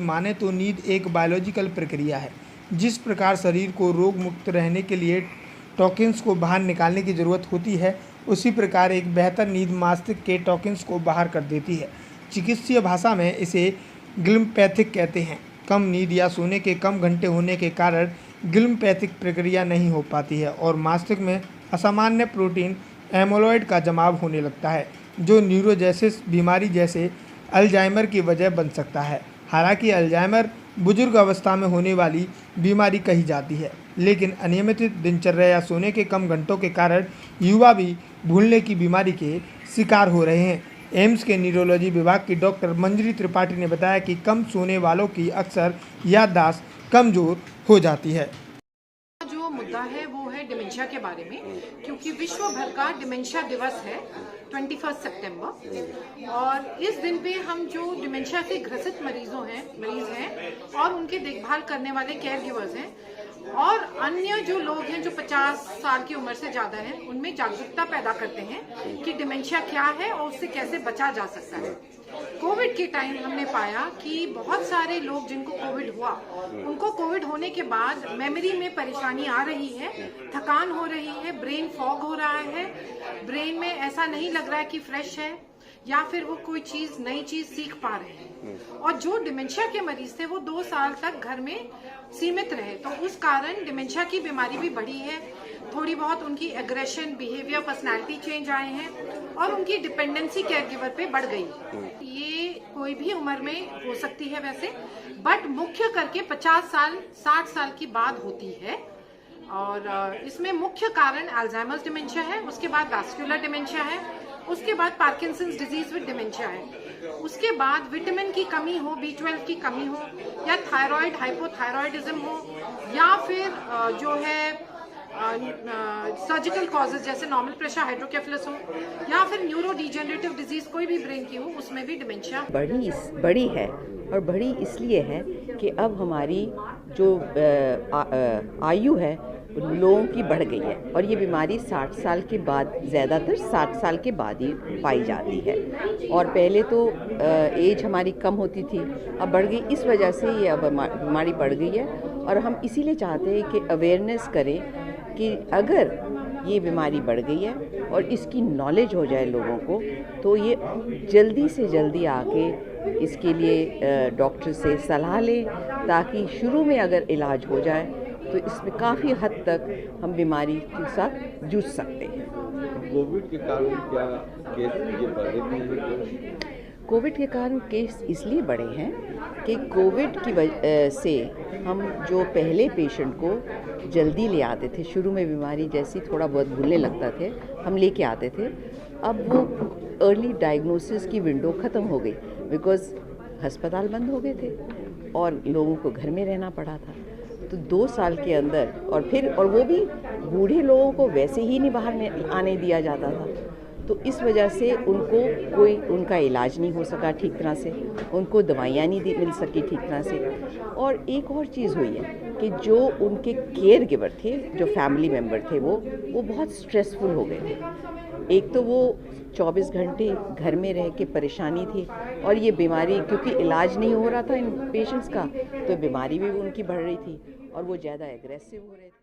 माने तो नींद एक बायोलॉजिकल प्रक्रिया है। जिस प्रकार शरीर को रोग मुक्त रहने के लिए टॉक्सिन्स को बाहर निकालने की ज़रूरत होती है, उसी प्रकार एक बेहतर नींद मस्तिष्क के टॉक्सिन्स को बाहर कर देती है। चिकित्सीय भाषा में इसे ग्लिम्फेटिक कहते हैं। कम नींद या सोने के कम घंटे होने के कारण ग्लिम्फेटिक प्रक्रिया नहीं हो पाती है और मस्तिष्क में असामान्य प्रोटीन एमोलॉइड का जमाव होने लगता है, जो न्यूरोजेसिस बीमारी जैसे अल्जाइमर की वजह बन सकता है। हालांकि अल्जाइमर बुजुर्ग अवस्था में होने वाली बीमारी कही जाती है, लेकिन अनियमित दिनचर्या या सोने के कम घंटों के कारण युवा भी भूलने की बीमारी के शिकार हो रहे हैं। एम्स के न्यूरोलॉजी विभाग की डॉक्टर मंजरी त्रिपाठी ने बताया कि कम सोने वालों की अक्सर याददाश्त कमज़ोर हो जाती है। जो मुद्दा है वो है डिमेंशिया के बारे में, क्योंकि विश्व भर का डिमेंशिया दिवस है 21 सितंबर, और इस दिन पे हम जो डिमेंशिया से ग्रसित मरीज हैं और उनके देखभाल करने वाले केयर गिवर्स हैं और अन्य जो लोग हैं जो 50 साल की उम्र से ज़्यादा हैं, उनमें जागरूकता पैदा करते हैं कि डिमेंशिया क्या है और उससे कैसे बचा जा सकता है। कोविड के टाइम हमने पाया कि बहुत सारे लोग जिनको कोविड हुआ, उनको कोविड होने के बाद मेमोरी में परेशानी आ रही है, थकान हो रही है, ब्रेन फॉग हो रहा है, ब्रेन में ऐसा नहीं लग रहा है कि फ्रेश है या फिर वो कोई नई चीज सीख पा रहे हैं। और जो डिमेंशिया के मरीज थे वो 2 साल तक घर में सीमित रहे, तो उस कारण डिमेंशिया की बीमारी भी बढ़ी है। थोड़ी बहुत उनकी एग्रेशन, बिहेवियर, पर्सनालिटी चेंज आए हैं और उनकी डिपेंडेंसी केयर गिवर पे बढ़ गई। ये कोई भी उम्र में हो सकती है वैसे, बट मुख्य करके 50 साल 60 साल की बाद होती है। और इसमें मुख्य कारण अल्जाइमर्स डिमेंशिया है, उसके बाद वैस्कुलर डिमेंशिया है, उसके बाद पार्किंसंस डिजीज विद डिमेंशिया है, उसके बाद विटामिन की कमी हो, B12 की कमी हो, या थायराइड हाइपोथायरॉयडिज्म हो, या फिर जो है सर्जिकल कॉजेज जैसे नॉर्मल प्रेशर हाइड्रोकेफलस हो, या फिर न्यूरो डिजेनरेटिव डिजीज कोई भी ब्रेन की हो, उसमें भी डिमेंशिया बड़ी है। और बड़ी इसलिए है कि अब हमारी जो आयु है लोगों की बढ़ गई है और ये बीमारी 60 साल के बाद, ज़्यादातर 60 साल के बाद ही पाई जाती है। और पहले तो एज हमारी कम होती थी, अब बढ़ गई। इस वजह से ये अब बीमारी बढ़ गई है और हम इसीलिए चाहते हैं कि अवेयरनेस करें कि अगर ये बीमारी बढ़ गई है और इसकी नॉलेज हो जाए लोगों को, तो ये जल्दी से जल्दी आके इसके लिए डॉक्टर से सलाह लें, ताकि शुरू में अगर इलाज हो जाए तो इसमें काफ़ी हद तक हम बीमारी के साथ जूझ सकते हैं। कोविड के कारण क्या केस ये बढ़े? कोविड के कारण केस इसलिए बढ़े हैं कि कोविड की वजह से हम जो पहले पेशेंट को जल्दी ले आते थे, शुरू में बीमारी जैसी थोड़ा बहुत भूलने लगता थे, हम लेके आते थे। अब वो अर्ली डायग्नोसिस की विंडो ख़त्म हो गई, बिकॉज़ अस्पताल बंद हो गए थे और लोगों को घर में रहना पड़ा था। तो 2 साल के अंदर और वो भी बूढ़े लोगों को वैसे ही नहीं बाहर में आने दिया जाता था, तो इस वजह से उनका इलाज नहीं हो सका ठीक तरह से, उनको दवाइयाँ नहीं मिल सकी ठीक तरह से। और एक और चीज़ हुई है कि जो उनके केयर गिवर थे, जो फैमिली मेम्बर थे, वो बहुत स्ट्रेसफुल हो गए थे। एक तो वो 24 घंटे घर में रह के परेशानी थी, और ये बीमारी क्योंकि इलाज नहीं हो रहा था इन पेशेंट्स का, तो बीमारी भी उनकी बढ़ रही थी और वो ज़्यादा एग्रेसिव हो रहे थे।